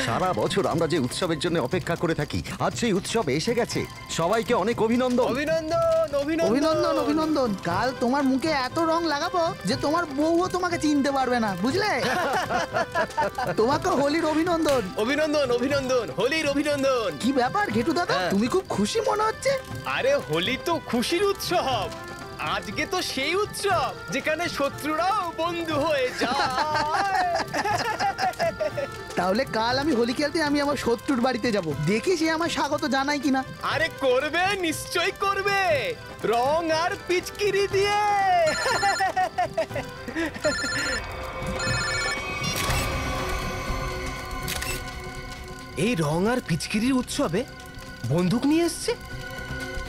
সারা বছর আমরা যে উৎসবের জন্য অপেক্ষা করে থাকি, আজ সেই উৎসব এসে গেছে। সবাইকে অনেক অভিনন্দন। অভিনন্দন অভিনন্দন অভিনন্দন। কাল তোমার মুখে এত রং লাগাবো যে তোমার বউও তোমাকে চিনতে পারবে না, বুঝলে? তোমাকে হোলির অভিনন্দন। অভিনন্দন অভিনন্দন, হোলির অভিনন্দন। কি ব্যাপার ঘেটু দাদা, তুমি খুব খুশি মনে হচ্ছে। আরে হোলি তো খুশির উৎসব। আজকে তো সেই উৎসব যেখানে শত্রুরাও বন্ধু হয়ে যায়। তাহলে কাল আমি হোলি খেলতে আমি আমার শত্রুর বাড়িতে যাব, দেখি সে আমার স্বাগত জানাই কিনা। আরে করবে, নিশ্চয়ই করবে, রং আর পিচকিরি দিয়ে। এই রং আর পিচকিরির উৎসবে বন্দুক নিয়ে এসছে,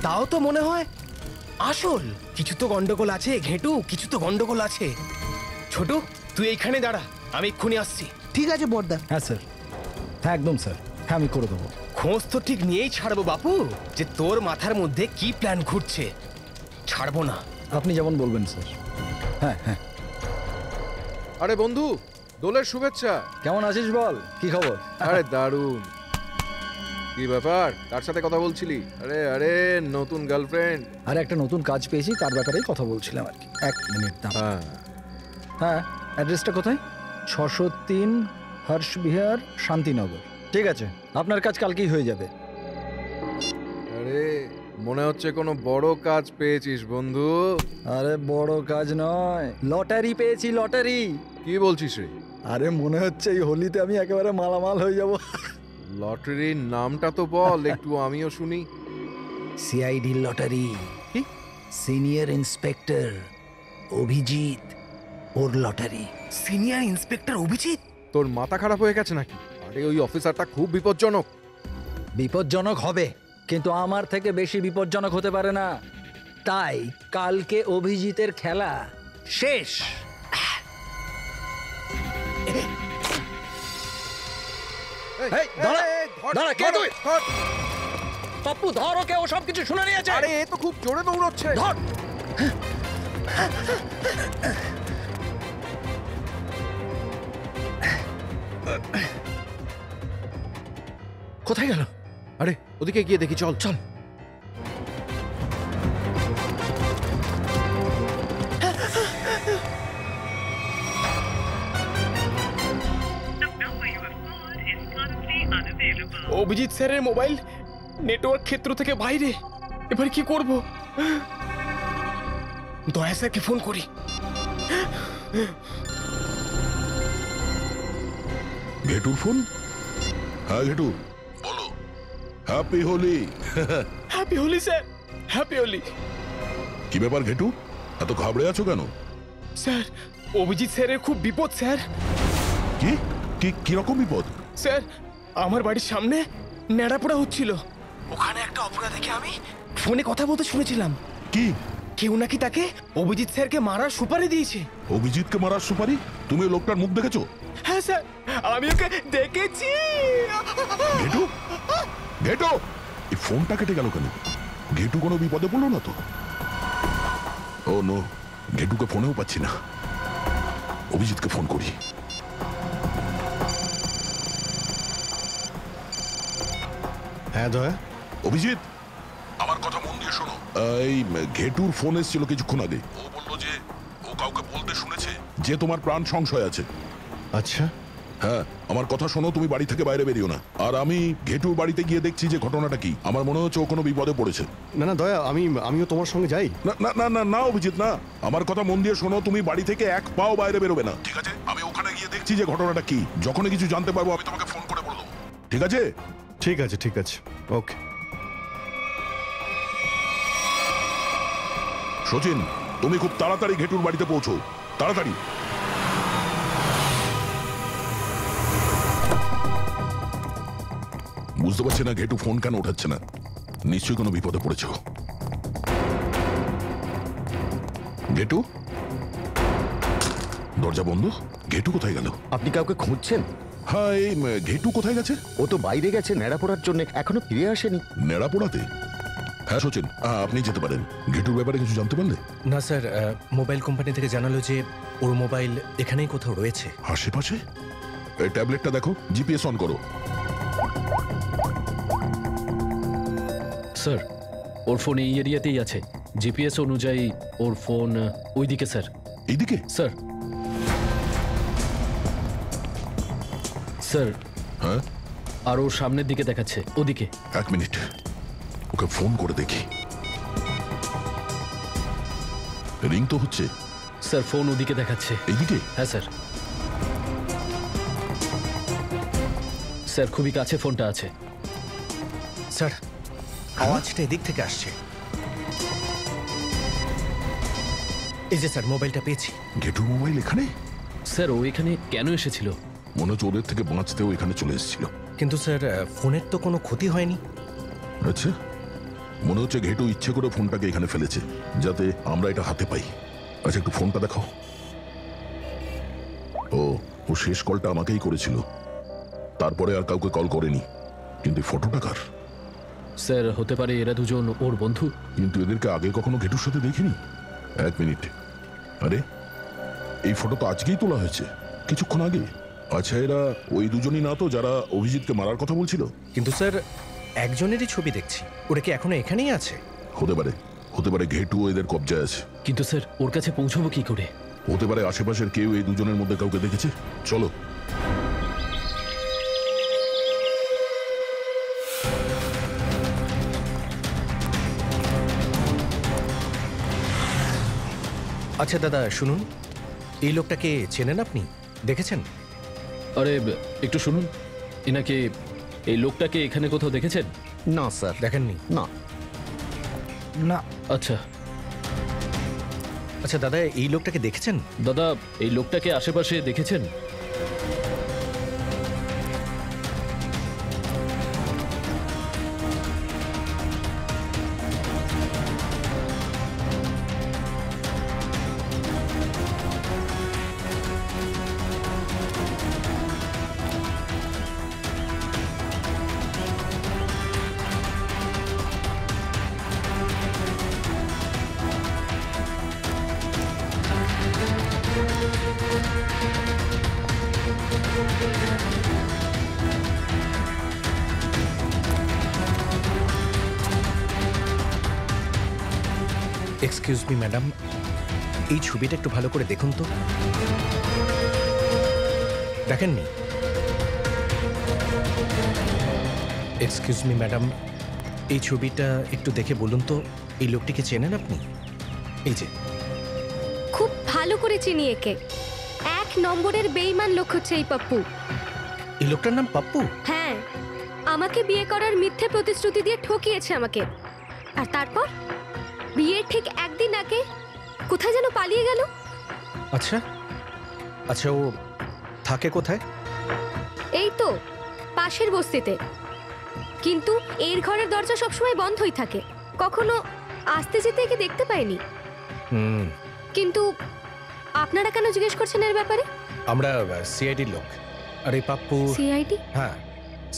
তাও তো মনে হয় আসল। কিছু তো গন্ডগোল আছে ঘেটু, কিছু তো গন্ডগোল আছে। ছোটু, তুই এইখানে দাঁড়া, আমি এক্ষুনি আসছি। ঠিক আছে বড়দা। হ্যাঁ স্যার, হ্যাঁ একদম স্যার, হ্যাঁ আমি করে দেবো। খোঁজ তো ঠিক নিয়েই ছাড়বো বাপু, যে তোর মাথার মধ্যে কি প্ল্যান ঘুরছে। ছাড়বো না। আপনি যেমন বলবেন স্যার। হ্যাঁ হ্যাঁ। আরে বন্ধু, দোলের শুভেচ্ছা। কেমন আছিস বল, কি খবর? আরে দারুণ। কি ব্যাপার, কার সাথে কথা বলছিলি? আরে আরে নতুন গার্লফ্রেন্ড? আরে একটা নতুন কাজ পেয়েছি, তার ব্যাপারেই কথা বলছিলাম আর কি। 1 মিনিট দাঁড়া। হ্যাঁ হ্যাঁ, অ্যাড্রেসটা কোথায়? 603 হর্ষ বিহার, শান্তিনগর। ঠিক আছে, আপনার কাজ কালকেই হয়ে যাবে। আরে মনে হচ্ছে কোনো বড় কাজ পেয়েছিস বন্ধু। আরে বড় কাজ নয়, লটারি পেয়েছি, লটারি। কি বলছিস রে? আরে মনে হচ্ছে এই হোলিতে আমি একেবারে মালামাল হয়ে যাব। লটারির নামটা তো বল একটু, আমিও শুনি। CID lottery. কি? সিনিয়র ইন্সপেক্টর অভিজিৎ, ওর লটারি। Senior inspector Abhijit? তোর মাথা খারাপ হয়ে গেছে নাকি? আরে ওই অফিসারটা খুব বিপজ্জনক। বিপজ্জনক হবে, কিন্তু আমার থেকে বেশি বিপজ্জনক হতে পারে না। তাই কালকে অভিজিতের খেলা শেষ। এই, দাঁড়া, দাঁড়া, কে তুই? পাপ্পু ধর ওকে, ও সব কিছু শুনে নিয়েছে। আরে এ তো খুব জোরে দৌড়চ্ছে। ধর। কোথায় গেল? আরে ওদিকে গিয়ে দেখি, চল চল। অভিজিৎ স্যারের মোবাইল নেটওয়ার্ক ক্ষেত্র থেকে বাইরে। এবার কি করব? দয়া স্যারকে ফোন করি। ঘেটুর ফোন? হ্যাঁ ঘেটু, বলো। Happy Holi. Happy Holi sir, happy Holi. কি ব্যাপার ঘেটু, এত ঘাবড়ে আছো কেন? স্যার, অভিজিৎ স্যারের খুব বিপদ স্যার। কি কি কিরকম বিপদ? স্যার, আমার বাড়ির সামনে নেড়াপোড়া হচ্ছিল, ওখানে একটা অপরাধীকে আমি ফোনে কথা বলতে শুনেছিলাম। কি? কেউ নাকি তাকে অভিজিৎ স্যারকে মারার সুপারি দিয়েছে। অভিজিৎকে মারার সুপারি? তুমি ওই লোকটার মুখ দেখেছো? হ্যাঁ স্যার, আমি ওকে দেখেছি। ঘেটু, ঘেটু, এই ফোনটা কেটে গেল কেন? ঘেটু কোনো বিপদে পড়লো না তো? ও নো, ঘেটুকে ফোনেও পাচ্ছি না। অভিজিৎকে ফোন করি। হ্যাঁ দয়া। অভিজিৎ, আমার কথা মন দিয়ে শোনো। এই ঘেটুর ফোন এসেছিল কিছুক্ষণ আগে। ও বললো যে ও কাউকে বলতে শুনেছে যে তোমার প্রাণ সংশয় আছে। আচ্ছা। হ্যাঁ, আমার কথা শোনো, তুমি বাড়ি থেকে বাইরে বেরিও না। আর আমি ঘেটুর বাড়িতে গিয়ে দেখছি যে ঘটনাটা কি। আমার মনে হচ্ছে ও কোনো বিপদে পড়েছে। না না দয়া, আমিও তোমার সঙ্গে যাই। না না না না না অভিজিৎ, না। আমার কথা মন দিয়ে শোনো, তুমি বাড়ি থেকে এক পাও বাইরে বেরোবে না, ঠিক আছে? আমি ওখানে গিয়ে দেখছি যে ঘটনাটা কি। যখনই কিছু জানতে পারবো আমি তোমাকে ফোন করে বলবো, ঠিক আছে? ঠিক আছে ঠিক আছে, ওকে। সচিন, তুমি খুব তাড়াতাড়ি ঘেটুর বাড়িতে পৌঁছো, তাড়াতাড়ি। বুঝতে পারছি না ঘেটু ফোন কেন ওঠাচ্ছে না। নিশ্চয়ই কোনো বিপদে পড়েছ। ঘেটু, দরজা বন্ধ। ঘেটু কোথায় গেল? আপনি কাউকে খুঁজছেন? হ্যাঁ, এই ঘেটু কোথায় গেছে? ও তো বাইরে গেছে নেড়াপোড়ার জন্য, এখনো ফিরে আসেনি। নেড়াপোড়াতে? হ্যাঁ সচিন, আপনি যেতে পারেন। ঘেটুর ব্যাপারে কিছু জানতে পারলে? না স্যার, মোবাইল কোম্পানি থেকে জানালো যে ওর মোবাইল এখানেই কোথাও রয়েছে। আশেপাশে? এই ট্যাবলেটটা দেখো, জিপিএস অন করো। স্যার ওর ফোন এই এরিয়াতেই আছে, জিপিএস অনুযায়ী ওর ফোন ওইদিকে স্যার। এইদিকে? স্যার স্যার হ্যাঁ, আর ওর সামনের দিকে দেখাচ্ছে, ওদিকে। 1 মিনিট, ওকে ফোন করে দেখি। রিং তো হচ্ছে। স্যার ফোন ওদিকে দেখাচ্ছে। এইদিকে? হ্যাঁ স্যার। স্যার খুবই কাছে ফোনটা আছে। স্যার আওয়াজটা এদিক থেকে আসছে। এই যে স্যার মোবাইলটা পেয়েছি। ঘেটু মোবাইল এখানে? স্যার ও এখানে কেন এসেছিল? মনে হচ্ছে ওদের থেকে বাঁচতেও এখানে চলে এসেছিল। কিন্তু স্যার ফোনের তো কোনো ক্ষতি হয়নি। আচ্ছা, মনে হচ্ছে ঘেটু ইচ্ছে করে ফোনটাকে এখানে ফেলেছে যাতে আমরা এটা হাতে পাই। আচ্ছা, একটু ফোনটা দেখাও। ও শেষ কলটা আমাকেই করেছিল, তারপরে আর কাউকে কল করেনি। কিন্তু ফটোটা কার? স্যার হতে পারে এরা দুজন ওর বন্ধু। কিন্তু এদেরকে আগে কখনো ঘেটুর সাথে দেখিনি। 1 মিনিট, আরে এই ফটো তো আজকেই তোলা হয়েছে, কিছুক্ষণ আগে। আচ্ছা, এরা ওই দুজনই না তো যারা অভিজিৎকে মারার কথা বলছিল? কিন্তু স্যার একজনেরই ছবি দেখছি, ওরা কি এখনো এখানেই আছে? হতে পারে, হতে পারে ঘেটুও এদের কবজায় আছে। কিন্তু স্যার ওর কাছে পৌঁছবো কি করে? হতে পারে আশেপাশের কেউ এই দুজনের মধ্যে কাউকে দেখেছে। চলো। আচ্ছা দাদা শুনুন, এই লোকটাকে চেনেন আপনি? দেখেছেন? আরে একটু শুনুন, এনাকে, এই লোকটাকে এখানে কোথাও দেখেছেন? না স্যার, দেখেননি? না। না। আচ্ছা আচ্ছা দাদা এই লোকটাকে দেখেছেন? দাদা এই লোকটাকে আশেপাশে দেখেছেন? এক্সকিউজ মি ম্যাডাম, এই ছবিটা একটু ভালো করে দেখুন তো। দেখেননি? এক্সকিউজ মি ম্যাডাম, এই ছবিটা একটু দেখে বলুন তো এই লোকটিকে চেনেন আপনি? এই যে। খুব ভালো করে চিনি একে। 1 নম্বরের বেঈমান লোক হচ্ছে এই পাপ্পু। এই লোকটার নাম পাপ্পু? হ্যাঁ, আমাকে বিয়ে করার মিথ্যে প্রতিশ্রুতি দিয়ে ঠকিয়েছে আমাকে। আর তারপর বিয়ের ঠিক 1 দিন আগে কোথায় যেন পালিয়ে গেল। আচ্ছা আচ্ছা, ও থাকে কোথায়? এই তো পাশের বস্তিতে। কিন্তু এর ঘরের দরজা সবসময় বন্ধই থাকে, কখনো আসতে যেতে একে দেখতে পাইনি। কিন্তু আপনারা কেন জিজ্ঞেস করছেন এর ব্যাপারে? আমরা সিআইডির লোক। আর এই পাপ্পু? সিআইডি? হ্যাঁ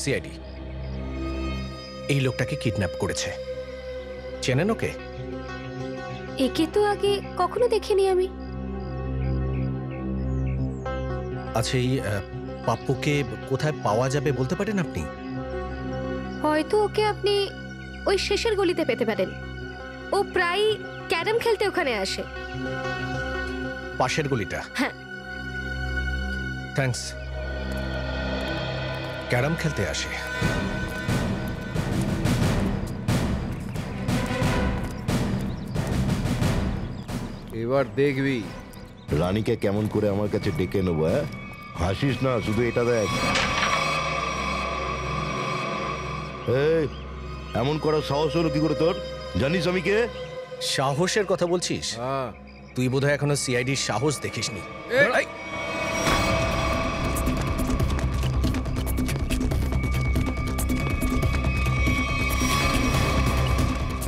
সিআইডি। এই লোকটাকে কিডন্যাপ করেছে। চেনেন ওকে? একে তো আগে কখনো দেখিনি আমি। আচ্ছা, এই পাপ্পুকে কোথায় পাওয়া যাবে বলতে পারেন আপনি? হয়তো ওকে আপনি ওই শেষের গলিতে পেতে পারেন। ও প্রায় ক্যারাম খেলতে ওখানে আসে। পাশের গলিটা? হ্যাঁ। থ্যাঙ্কস। ক্যারাম খেলতে আসে। এবার দেখবি রানীকে কেমন করে আমার কাছে ডেকে নেবো। হ্যাঁ, হাসিস না, শুধু এটা দেখ। এই, এমন করার সাহস হলো কি করে তোর? জানিস আমি কে? সাহসের কথা বলছিস? হ্যাঁ তুই বোধহয় এখনো সিআইডির সাহস দেখিসনি। এই!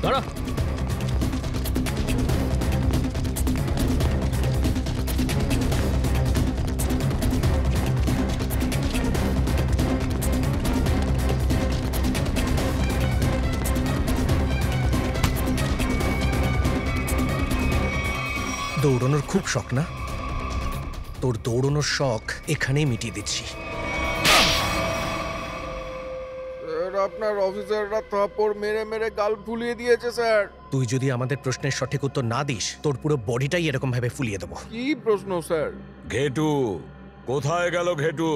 দাঁড়া। দৌড়ানোর খুব শখ না? তোর দৌড়ানোর শখ এখানেই মিটিয়ে দিচ্ছি। আপনার অফিসাররা থাপ্পড় মেরে মেরে গাল ফুলিয়ে দিয়েছে স্যার। তুই যদি আমাদের প্রশ্নের সঠিক উত্তর না দিস তোর পুরো বডিটাই এরকম ভাবে ফুলিয়ে দেবো। কি প্রশ্ন স্যার? ঘেটু কোথায় গেল? ঘেটু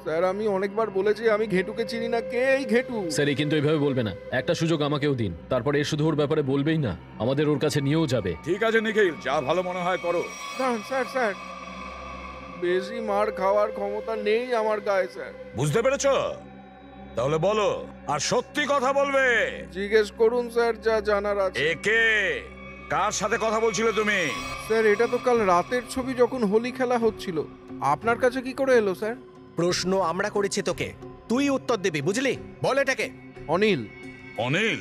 স্যার আমি অনেকবার বলেছি আমি ঘেটুকে চিনি না। কে এই ঘেটু? স্যার এই কিন্তু এইভাবে বলবে না, একটা সুযোগ আমাকেও দিন, তারপরে এ শুধু ওর ব্যাপারে বলবেই না, আমাদের ওর কাছে নিয়েও যাবে। ঠিক আছে নিখিল, যা ভালো মনে হয় করো। দাঁড়ান স্যার, স্যার বেশি মার খাওয়ার ক্ষমতা নেই আমার গায়ে স্যার। বুঝতে পেরেছো? তাহলে বলো, আর সত্যি কথা বলবে। জিজ্ঞেস করুন স্যার যা জানার আছে। একে কার সাথে কথা বলছিলে তুমি? স্যার এটা তো কাল রাতের ছবি, যখন হোলি খেলা হচ্ছিল। আপনার কাছে কি করে এলো স্যার? প্রশ্ন আমরা করেছি তোকে, তুই উত্তর দিবি, বুঝলি? বল এটাকে। অনিল। অনিল?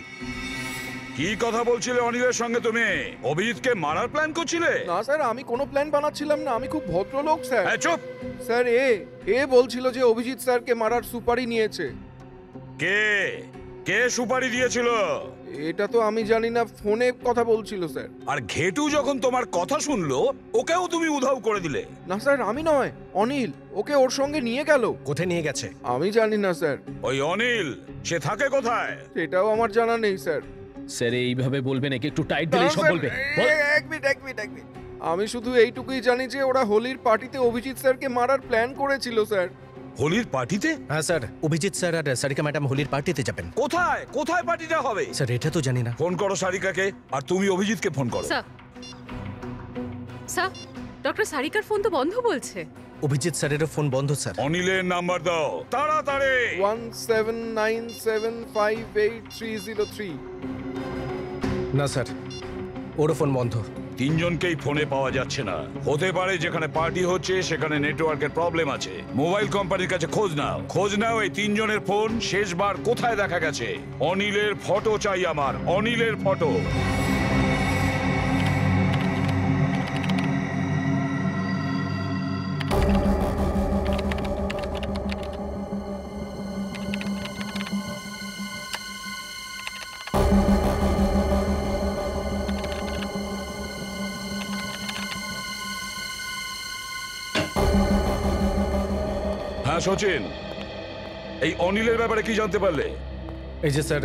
কি কথা বলছিলে অনিলের সঙ্গে তুমি? অভিজিৎকে মারার প্ল্যান করছিলে? না স্যার, আমি কোনো প্ল্যান বানাচ্ছিলাম না, আমি খুব ভদ্রলোক স্যার। চুপ! স্যার এ বলছিল যে অভিজিৎ স্যারকে মারার সুপারি নিয়েছে। কে কে সুপারি দিয়েছিল? এটা তো আমি জানি না, ফোনে কথা বলছিল স্যার। আর ঘেটু যখন তোমার কথা শুনলো ওকেও তুমি উধাও করে দিলে? না স্যার আমি নয়, অনিল ওকে ওর সঙ্গে নিয়ে গেল। কোথায় নিয়ে গেছে? আমি জানি না স্যার। ওই অনিল সে থাকে কোথায়? সেটাও আমার জানা নেই স্যার। স্যার এইভাবে বলবেন, একে একটু টাইট দিলেই সব বলবে। বল। এক মিনিট। আমি শুধু এইটুকুই জানি যে ওরা হোলির পার্টিতে অভিজিৎ স্যারকে মারার প্ল্যান করেছিল স্যার। হোলির পার্টিতে? হ্যাঁ স্যার, অভিজিৎ স্যার আর সারিকা ম্যাডাম হোলির পার্টিতে যাবেন। কোথায় কোথায় পার্টিটা হবে? স্যার এটা তো জানি না। ফোন করো সারিকাকে, আর তুমি অভিজিৎকে ফোন করো। স্যার ডক্টর সারিকার ফোন তো বন্ধ বলছে। অভিজিৎ স্যারেরও ফোন বন্ধ স্যার। অনিলের নাম্বার দাও তাড়াতাড়ি। 1797588303। না স্যার, ওরও ফোন বন্ধ। তিনজনকেই ফোনে পাওয়া যাচ্ছে না। হতে পারে যেখানে পার্টি হচ্ছে সেখানে নেটওয়ার্কের প্রবলেম আছে। মোবাইল কোম্পানির কাছে খোঁজ নাও এই তিনজনের ফোন শেষবার কোথায় দেখা গেছে। অনিলের ফটো চাই আমার, অনিলের ফটো। হ্যাঁ সচিন, এই অনিলের ব্যাপারে কি জানতে পারলে? এই যে স্যার,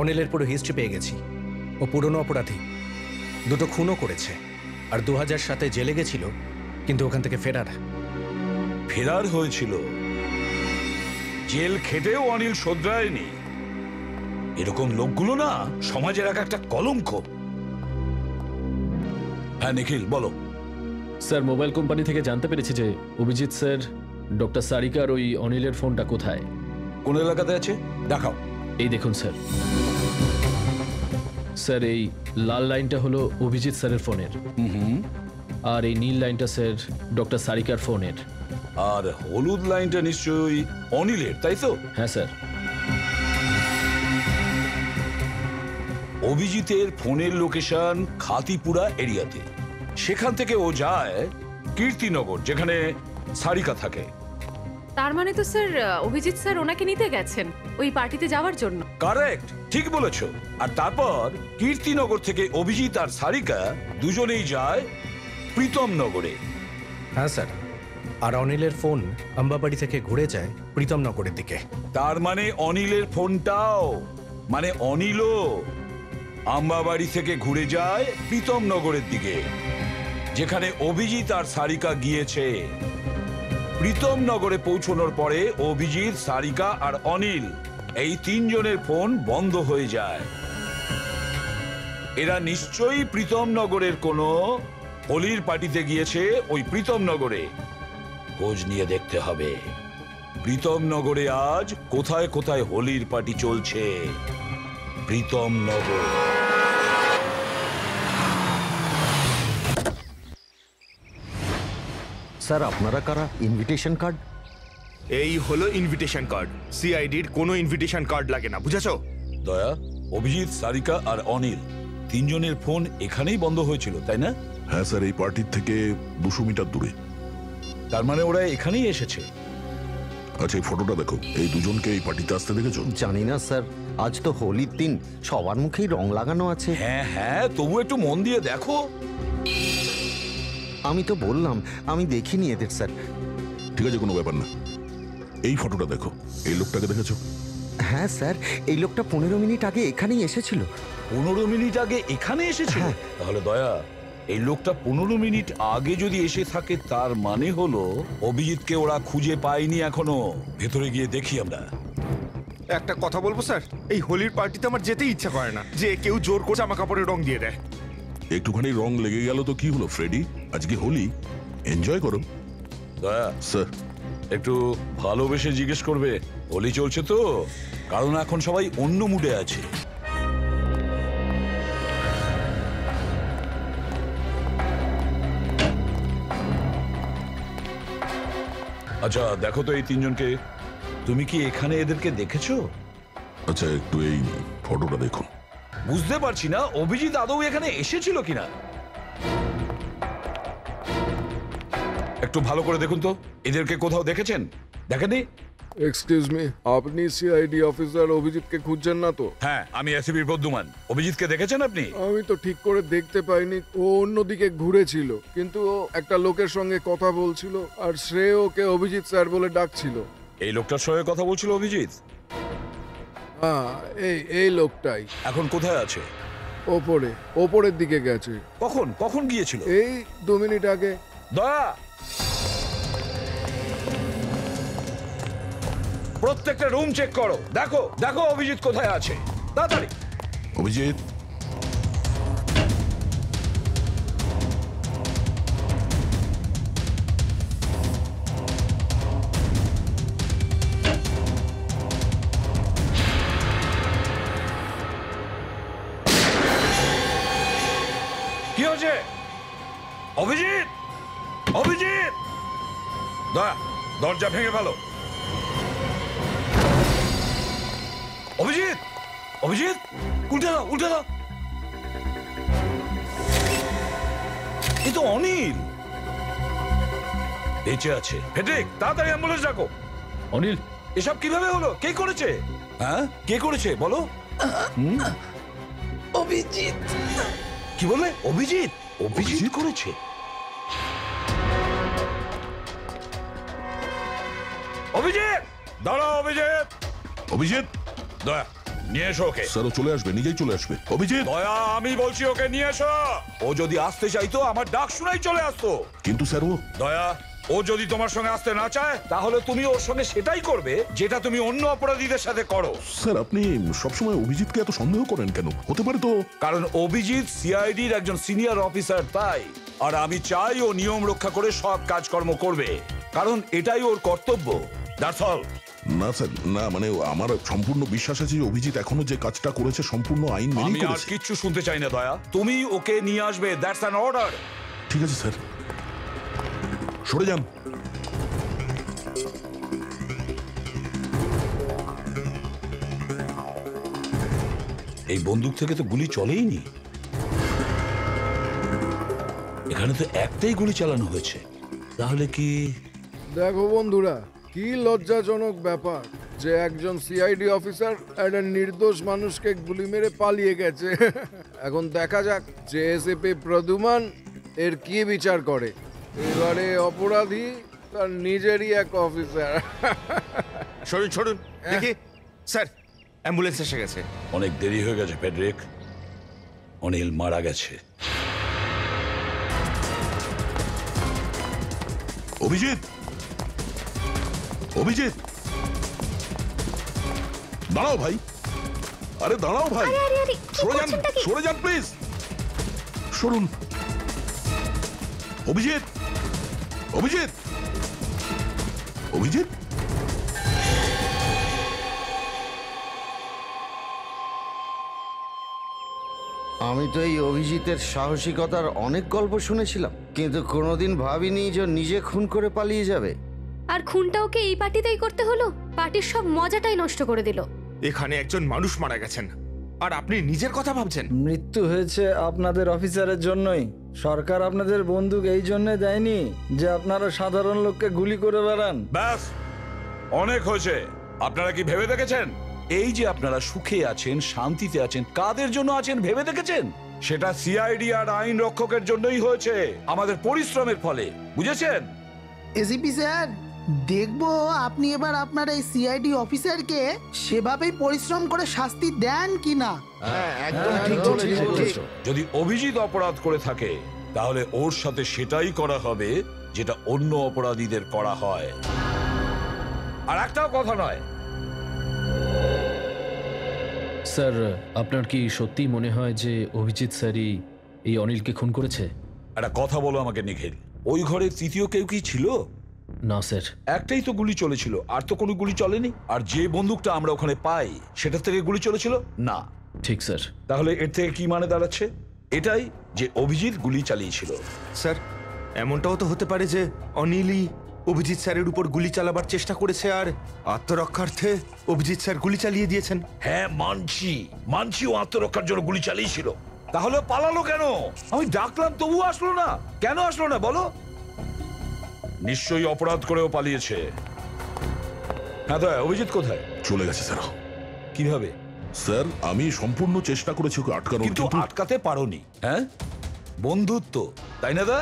অনিলের পুরো হিস্ট্রি পেয়ে গেছি। ও পুরনো অপরাধী, দুটো খুনও করেছে, আর 2007-এ জেলে গেছিল, কিন্তু ওখান থেকে ফেরার হয়েছিল। জেল খেটেও অনিল শোধরায়নি। এরকম লোকগুলো না সমাজের একটা কলঙ্ক। হ্যাঁ নিখিল বলো। স্যার মোবাইল কোম্পানি থেকে জানতে পেরেছি যে অভিজিৎ স্যার ডক্টর সারিকার ওই অনিলের ফোনটা কোথায়। কোন এলাকাতে আছে দেখাও। এই দেখুন স্যার। স্যার এই লাল লাইনটা হলো অভিজিৎ স্যারের ফোনের, আর এই নীল লাইনটা স্যার ডক্টর সারিকার ফোনের। আর হলুদ লাইনটা নিশ্চয়ই অনিলের, তাই তো? হ্যাঁ স্যার। অভিজিতের ফোনের লোকেশন খাতিপুরা এরিয়াতে। সেখান থেকে ও যায় কীর্তিনগর, যেখানে সারিকা থাকে। তার মানে তো স্যার অভিজিৎ স্যার ওনাকে নিতে গেছেন ওই পার্টিতে যাওয়ার জন্য। কারেক্ট, ঠিক বলেছো। আর তারপর কীর্তিনগর থেকে অভিজিৎ আর সারিকা দুজনেই যায় প্রীতমনগরে। হ্যাঁ স্যার, আর অনিলের ফোন আম্বাবাড়ি থেকে ঘুরে যায় প্রীতমনগরের দিকে। তার মানে অনিলের ফোনটাও, মানে অনিলও আম্বাবাড়ি থেকে ঘুরে যায় প্রীতমনগরের দিকে, যেখানে অভিজিৎ আর সারিকা গিয়েছে। প্রীতমনগরে পৌঁছানোর পরে অভিজিৎ, সারিকা আর অনিল এই তিনজনের ফোন বন্ধ হয়ে যায়। এরা নিশ্চয়ই প্রীতমনগরের কোনো হোলির পার্টিতে গিয়েছে। ওই প্রীতমনগরে খোঁজ নিয়ে দেখতে হবে প্রীতমনগরে আজ কোথায় কোথায় হোলির পার্টি চলছে। প্রীতমনগর। স্যার আপনারা কারা? Invitation card? এই হলো ইনভিটেশন কার্ড। সিআইডির কোনো ইনভিটেশন কার্ড লাগে না, বুঝেছো? দয়া, অভিজিৎ, সারিকা আর অনিল তিনজনের ফোন এখানেই বন্ধ হয়েছিল, তাই না? হ্যাঁ স্যার, এই পার্টির থেকে 200 মিটার দূরে। তার মানে ওরা এখানেই এসেছে। আচ্ছা এই ফটোটা দেখো, এই দুজনকে এই পার্টিতে আসতে দেখেছো? জানি না স্যার, আজ তো হোলির দিন, সবার মুখেই রং লাগানো আছে। হ্যাঁ হ্যাঁ, তবু একটু মন দিয়ে দেখো। আমি তো বললাম আমি দেখিনি এদের স্যার। ঠিক আছে, কোনো ব্যাপার না। এই ফটোটা দেখো, এই লোকটাকে দেখেছো? হ্যাঁ স্যার, এই লোকটা 15 মিনিট আগে এখানেই এসেছিল। 15 মিনিট আগে এখানে এসেছিল? তাহলে দয়া, এই লোকটা 15 মিনিট আগে যদি এসে থাকে তার মানে হলো অভিজিৎকে ওরা খুঁজে পায়নি এখনো। ভেতরে গিয়ে দেখি আমরা। একটা কথা বলবো স্যার, এই হোলির পার্টিতে আমার যেতেই ইচ্ছা করে না, যে কেউ জোর করে জামা কাপড়ের রং দিয়ে দেয়। একটুখানি রং লেগে গেল তো কি হলো ফ্রেডি, আজকে হোলি, এনজয় করো। দয়া স্যার, একটু ভালোবেসে জিজ্ঞেস করবে হোলি চলছে তো, কারণ এখন সবাই অন্য মুডে আছে। আচ্ছা দেখো তো এই তিনজনকে, তুমি কি এখানে এদেরকে দেখেছো? আচ্ছা একটু এই ফটোটা দেখুন। বুঝতে পারছি না অভিজিৎ আদৌ এখানে এসেছিল কিনা। একটু ভালো করে দেখুন তো, এদেরকে কোথাও দেখেছেন? দেখেননি? এক্সকিউজ মি, আপনি সিআইডি অফিসার অভিজিৎকে খুঁজছেন না তো? হ্যাঁ, আমি এসিবির প্রদ্যুমান। অভিজিৎকে দেখেছেন আপনি? আমি তো ঠিক করে দেখতে পাইনি, ও অন্যদিকে ঘুরেছিল, কিন্তু ও একটা লোকের সঙ্গে কথা বলছিল আর সে ওকে অভিজিৎ স্যার বলে ডাকছিল। এই লোকটার সঙ্গে কথা বলছিল অভিজিৎ? হ্যাঁ, এই লোকটাই। এখন কোথায় আছে? ওপরের দিকে গেছে। কখন গিয়েছিল? এই 2 মিনিট আগে। দয়া, প্রত্যেকটা রুম চেক করো, দেখো অভিজিৎ কোথায় আছে, তাড়াতাড়ি। অভিজিৎ, কি হচ্ছে? অভিজিৎ, দয়া দরজা ভেঙে ফেলো। অভিজিৎ, উল্টে দাও। এ তো অনিল বেঁচে আছে। ফেডরিক, তাড়াতাড়ি অ্যাম্বুলেন্স ডাকো। অনিল, এসব কিভাবে হলো? কে করেছে? হ্যাঁ, কে করেছে বলো? অভিজিৎ। কি বললে? অভিজিৎ করেছে? অভিজিৎ, দাঁড়াও। অভিজিৎ, দয়া, নিয়ে এসো ওকে। স্যার ও চলে আসবে, নিজেই চলে আসবে। অভিজিৎ, দয়া, আমি বলছি ওকে নিয়ে এসো। ও যদি আসতে চাইতো আমার ডাক শুনেই চলে আসতো। কিন্তু স্যার ও দয়া, ও যদি তোমার সঙ্গে আসতে না চায় তাহলে তুমি ওর সঙ্গে সেটাই করবে যেটা তুমি অন্য অপরাধীদের সাথে করো। স্যার আপনি সবসময় অভিজিৎকে এত সন্দেহ করেন কেন? হতে পারে তো। কারণ অভিজিৎ সিআইডির একজন সিনিয়র অফিসার, তাই। আর আমি চাই ও নিয়ম রক্ষা করে সব কাজকর্ম করবে, কারণ এটাই ওর কর্তব্য। That's all. না স্যার, না মানে আমার সম্পূর্ণ বিশ্বাস আছে যে অভিজিৎ এখনো যে কাজটা করেছে সম্পূর্ণ আইন মেনেই আমি আর করেছে। কিচ্ছু শুনতে চাই না দয়া, তুমি ওকে নিয়ে আসবে। That's an order. ঠিক আছে স্যার, সরে যান। এই বন্দুক থেকে তো গুলি চলেইনি। এখানে তো একটাই গুলি চালানো হয়েছে, তাহলে কি? দেখো বন্ধুরা, কি লজ্জাজনক ব্যাপার যে একজন সিআইডি অফিসার একটা নির্দোষ মানুষকে গুলি মেরে পালিয়ে গেছে। এখন দেখা যাক যে এসিপি প্রদ্যুমান এর কি বিচার করে। এবারে অপরাধী তার নিজেরই এক অফিসার। সরুন দেখি। স্যার, অ্যাম্বুলেন্স এসে গেছে। অনেক দেরি হয়ে গেছে ফেডরিক, অনিল মারা গেছে। অভিজিৎ, দাঁড়াও ভাই। আরে দাঁড়াও ভাই, সরে যান প্লিজ। সরুন। অভিজিৎ, আমি তো এই অভিজিতের সাহসিকতার অনেক গল্প শুনেছিলাম, কিন্তু কোনোদিন ভাবিনি যে নিজে খুন করে পালিয়ে যাবে। আর খুনটা ওকে এই পার্টিতেই করতে হলো। পার্টির সব মজাটাই নষ্ট করে দিল। এখানে একজন মানুষ মারা গেছেন আর আপনি নিজের কথা ভাবছেন। মৃত্যু হয়েছে আপনাদের অফিসারের জন্যই। সরকার আপনাদের বন্দুক এই জন্য দেয়নি যে আপনারা সাধারণ লোককে গুলি করে বেড়ান। ব্যাস, অনেক হয়েছে। আপনারা কি ভেবে দেখেছেন এই যে আপনারা সুখে আছেন, শান্তিতে আছেন, কাদের জন্য আছেন ভেবে দেখেছেন? সেটা সিআইডি আর আইন রক্ষকের জন্যই হয়েছে, আমাদের পরিশ্রমের ফলে। বুঝেছেন? এসিপি স্যার, দেখবো আপনি এবার আপনার এই সিআইডি অফিসারকে সেভাবেই পরিশ্রম করে শাস্তি দেন কিনা। একদম ঠিক বলেছো। যদি অভিজিৎ অপরাধ করে থাকে তাহলে ওর সাথে সেটাই করা হবে যেটা অন্য অপরাধীদের করা হয়। আর একটাও কথা নয়। স্যার, আপনার কি সত্যি মনে হয় যে অভিজিৎ স্যারই এই অনিলকে খুন করেছে? একটা কথা বলো আমাকে নিখিল, ওই ঘরে তৃতীয় কেউ কি ছিল? না স্যার। একটাই তো গুলি চলেছিল, আর তো কোনো গুলি চলেনি। আর যে বন্দুকটা আমরা ওখানে পাই সেটা থেকে গুলি চলেছিল না। ঠিক স্যার। তাহলে এর থেকে কি মানে দাঁড়াচ্ছে? এটাই যে অভিজিৎ গুলি চালিয়েছিল। স্যার, এমনটাও তো হতে পারে যে অনিলই অভিজিৎ স্যারের উপর গুলি চালাবার চেষ্টা করেছে আর আত্মরক্ষার্থে অভিজিৎ স্যার গুলি চালিয়ে দিয়েছেন। হ্যাঁ মানছি ও আত্মরক্ষার জন্য গুলি চালিয়েছিল। তাহলে পালালো কেন? আমি ডাকলাম তবু আসলো না। কেন আসলো না বলো? নিশ্চয়ই অপরাধ করেও পালিয়েছে। হ্যাঁ দয়া, অভিজিৎ কোথায়? চলে গেছে স্যার। কিভাবে? স্যার, আমি সম্পূর্ণ চেষ্টা করেছি ওকে আটকানোর, কিন্তু আটকাতে পারোনি। হ্যাঁ, বন্ধুত্ব, তাই না দা?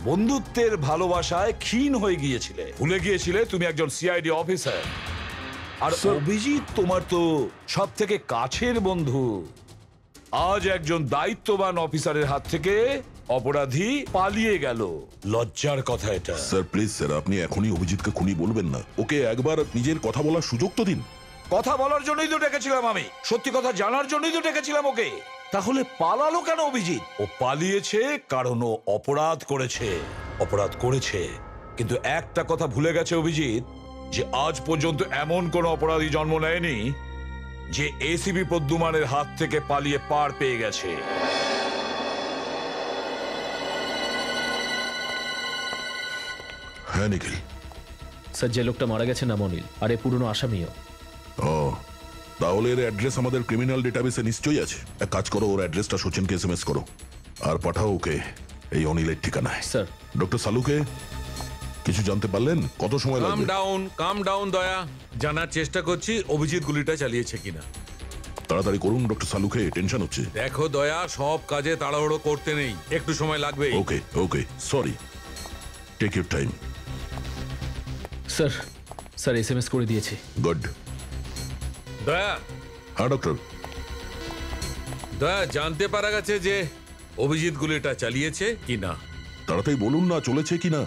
বন্ধুত্বের ভালোবাসায় ক্ষীণ হয়ে গিয়েছিলে, ভুলে গিয়েছিলে তুমি একজন সিআইডি অফিসার। আর অভিজিৎ তোমার তো সব থেকে কাছের বন্ধু। আজ একজন দায়িত্ববান অফিসারের হাত থেকে অপরাধী পালিয়ে গেল। লজ্জার কথা এটা। স্যার প্লিজ স্যার, আপনি এখনই অভিজিৎকে খুনি বলবেন না। ওকে একবার নিজের কথা বলার সুযোগ তো দিন। কথা বলার জন্যই তো ডেকেছিলাম আমি, সত্যি কথা জানার জন্যই তো ডেকেছিলাম ওকে। তাহলে পালালো কেন অভিজিৎ? ও পালিয়েছে কারণ ও অপরাধ করেছে। কিন্তু একটা কথা ভুলে গেছে অভিজিৎ, যে আজ পর্যন্ত এমন কোন অপরাধী জন্ম নেয়নি যে এসিপি প্রদ্যুমানের হাত থেকে পালিয়ে পার পেয়ে গেছে। হ্যাঁ নিখিল। স্যার, যে লোকটা মারা গেছে নাম অনিল, আর এ পুরনো আসামিও। ও, তাহলে এর অ্যাড্রেস আমাদের ক্রিমিনাল ডেটাবেসে নিশ্চয়ই আছে। এক কাজ করো, ওর অ্যাড্রেসটা সচিনকে এসএমএস করো আর পাঠাও ওকে এই অনিলের ঠিকানায়। স্যার। ডক্টর সালুকে কিছু জানতে পারলেন? কত সময় লাগবে? কাম ডাউন দয়া, জানার চেষ্টা করছি অভিজিৎ গুলিটা চালিয়েছে কিনা। তাড়াতাড়ি করুন ডক্টর সালুকে, টেনশন হচ্ছে। দেখো দয়া, সব কাজে তাড়াহুড়ো করতে নেই, একটু সময় লাগবে। Okay sorry, take your time. Sir SMS করে দিয়েছি। গুড। দয়া। হ্যাঁ ডক্টর। দয়া, জানতে পারা গেছে যে অভিজিৎ গুলিটা চালিয়েছে কিনা? তাড়াতাড়ি বলুন না, চলেছে কিনা।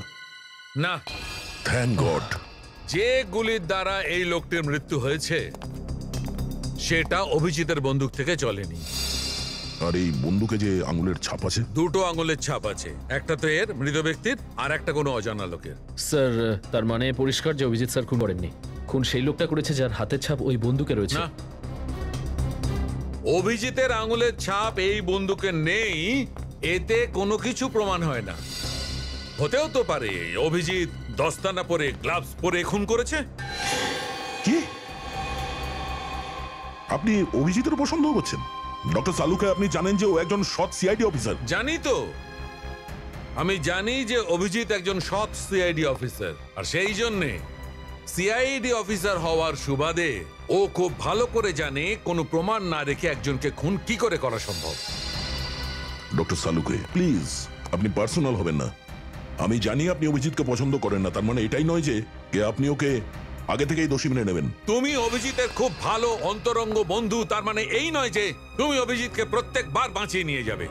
না। Thank god. যে গুলির দ্বারা এই লোকটির মৃত্যু হয়েছে সেটা অভিজিতের বন্দুক থেকে চলেনি। আর এই বন্দুকে যে আঙুলের ছাপ আছে? দুটো আঙুলের ছাপ আছে, একটা তো এর মৃত ব্যক্তির, আর একটা কোনো অজানা লোকের। স্যার, তার মানে পরিষ্কার যে অভিজিৎ স্যার খুন করেননি। খুন সেই লোকটা করেছে যার হাতের ছাপ ওই বন্দুকে রয়েছে। না, অভিজিতের আঙুলের ছাপ এই বন্দুকে নেই, এতে কোনো কিছু প্রমাণ হয় না। হতেও তো পারে অভিজিৎ দস্তানা পরে, গ্লাভস পরে খুন করেছে। কি আপনি অভিজিতের উপর সন্দেহ করছেন? ডক্টর সালুকে, আপনি জানেন যে ও একজন সৎ সিআইডি অফিসার। জানি তো, আমি জানি যে অভিজিৎ একজন সৎ সিআইডি অফিসার, আর সেই জন্যে সিআইডি অফিসার হওয়ার সুবাদে ও খুব ভালো করে জানে কোনো প্রমাণ না রেখে একজনকে খুন কি করে করা সম্ভব। ডক্টর সালুকে প্লিজ, আপনি পার্সোনাল হবেন না। আমি জানি আপনি অভিজিৎকে পছন্দ করেন না, তার মানে এটাই নয় যে আপনি ওকে আগে থেকেই দোষী মেনে নেবেন। তুমি অভিজিতের খুব ভালো অন্তরঙ্গ বন্ধু, তার মানে এই নয় যে তুমি অভিজিৎকে প্রত্যেকবার বাঁচিয়ে নিয়ে যাবে।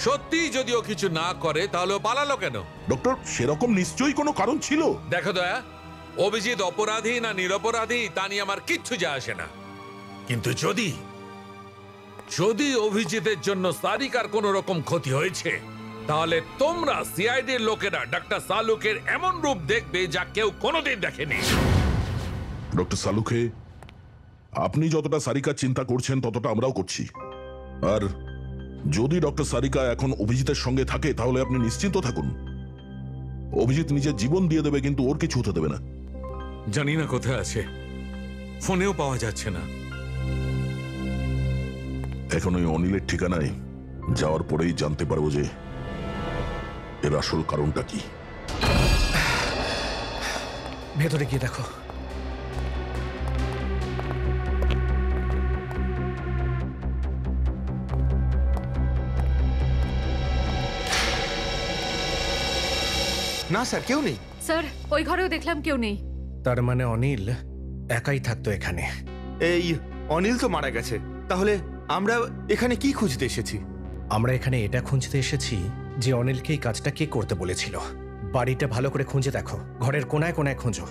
সত্যি যদিও কিছু না করে তাহলে পালালো কেন? ডক্টর, সেরকম নিশ্চয়ই কোনো কারণ ছিল। দেখো দয়া, অভিজিৎ অপরাধী না নিরপরাধী তা নিয়ে আমার কিচ্ছু যায় আসে না, কিন্তু যদি অভিজিতের জন্য সারিকার কোন রকম ক্ষতি হয়েছে তাহলে তোমরা সিআইডির লোকেরা ডক্টর সালুকের এমন রূপ দেখবে যা কেউ কোনোদিন দেখেনি। ডক্টর সালুকে, আপনি যতটা সারিকার চিন্তা করছেন ততটা আমরাও করছি। আর যদি ডক্টর সারিকা এখন অভিজিতের সঙ্গে থাকে তাহলে আপনি নিশ্চিন্ত থাকুন, অভিজিৎ নিজের জীবন দিয়ে দেবে কিন্তু ওর কিছু হতে দেবে না। জানি না কোথায় আছে, ফোনেও পাওয়া যাচ্ছে না। এখন ওই অনিলের ঠিকানায় যাওয়ার পরেই জানতে পারবো যে এর আসল কারণটা কি। ভেতরে গিয়ে দেখো। না স্যার, কেউ নেই। স্যার ওই ঘরেও দেখলাম কেউ নেই। তার মানে অনিল একাই থাকতো এখানে। এই অনিল তো মারা গেছে, তাহলে আমরা এখানে কি খুঁজতে এসেছি? আমরা এখানে এটা খুঁজতে এসেছি যে অনিলকে এই কাজটা কে করতে বলেছিল। বাড়িটা ভালো করে খুঁজে দেখো, ঘরের কোনায় কোনায় খোঁজো।